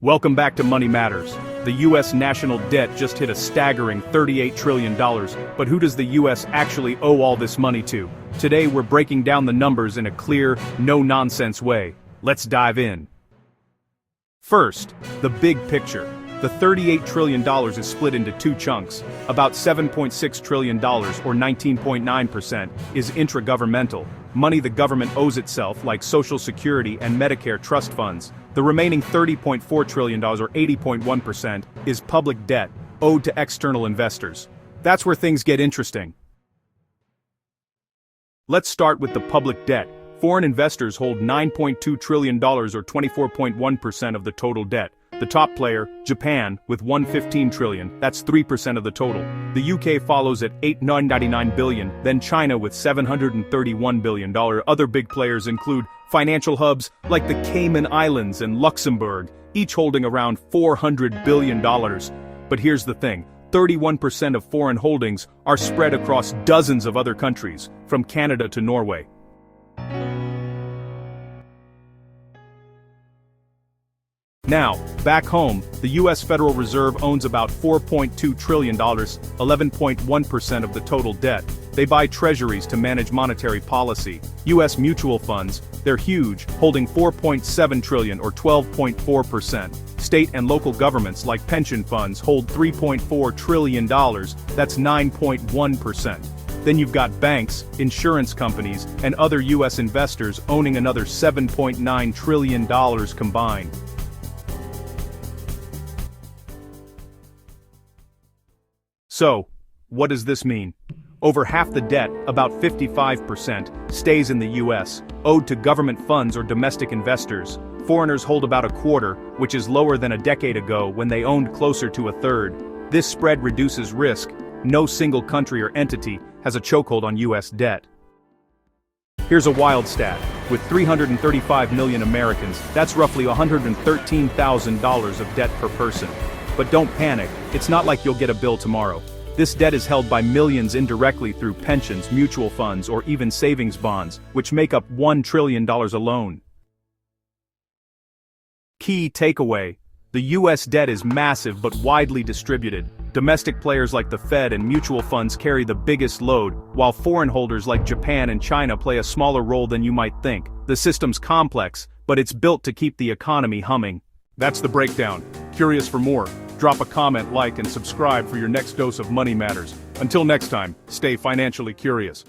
Welcome back to Money Matters. The US national debt just hit a staggering $38 trillion, but who does the US actually owe all this money to? Today we're breaking down the numbers in a clear, no-nonsense way. Let's dive in. First, the big picture. The $38 trillion is split into two chunks. About $7.6 trillion, or 19.9%, is intragovernmental, money the government owes itself like Social Security and Medicare trust funds. The remaining $30.4 trillion, or 80.1%, is public debt, owed to external investors. That's where things get interesting. Let's start with the public debt. Foreign investors hold $9.2 trillion, or 24.1% of the total debt. The top player, Japan, with $115 trillion, that's 3% of the total. The UK follows at $899 billion, then China with $731 billion. Other big players include financial hubs like the Cayman Islands and Luxembourg, each holding around $400 billion. But here's the thing, 31% of foreign holdings are spread across dozens of other countries, from Canada to Norway. Now, back home, the US Federal Reserve owns about $4.2 trillion, 11.1% of the total debt. They buy treasuries to manage monetary policy. US mutual funds, they're huge, holding $4.7 trillion or 12.4%. State and local governments like pension funds hold $3.4 trillion, that's 9.1%. Then you've got banks, insurance companies, and other US investors owning another $7.9 trillion combined. So, what does this mean? Over half the debt, about 55%, stays in the US, owed to government funds or domestic investors. Foreigners hold about a quarter, which is lower than a decade ago when they owned closer to a third. This spread reduces risk. No single country or entity has a chokehold on US debt. Here's a wild stat. With 335 million Americans, that's roughly $113,000 of debt per person. But don't panic, it's not like you'll get a bill tomorrow. This debt is held by millions indirectly through pensions, mutual funds, or even savings bonds, which make up $1 trillion alone. Key takeaway: the US debt is massive but widely distributed. Domestic players like the Fed and mutual funds carry the biggest load, while foreign holders like Japan and China play a smaller role than you might think. The system's complex, but it's built to keep the economy humming. That's the breakdown. Curious for more? Drop a comment, like, and subscribe for your next dose of Money Matters. Until next time, stay financially curious.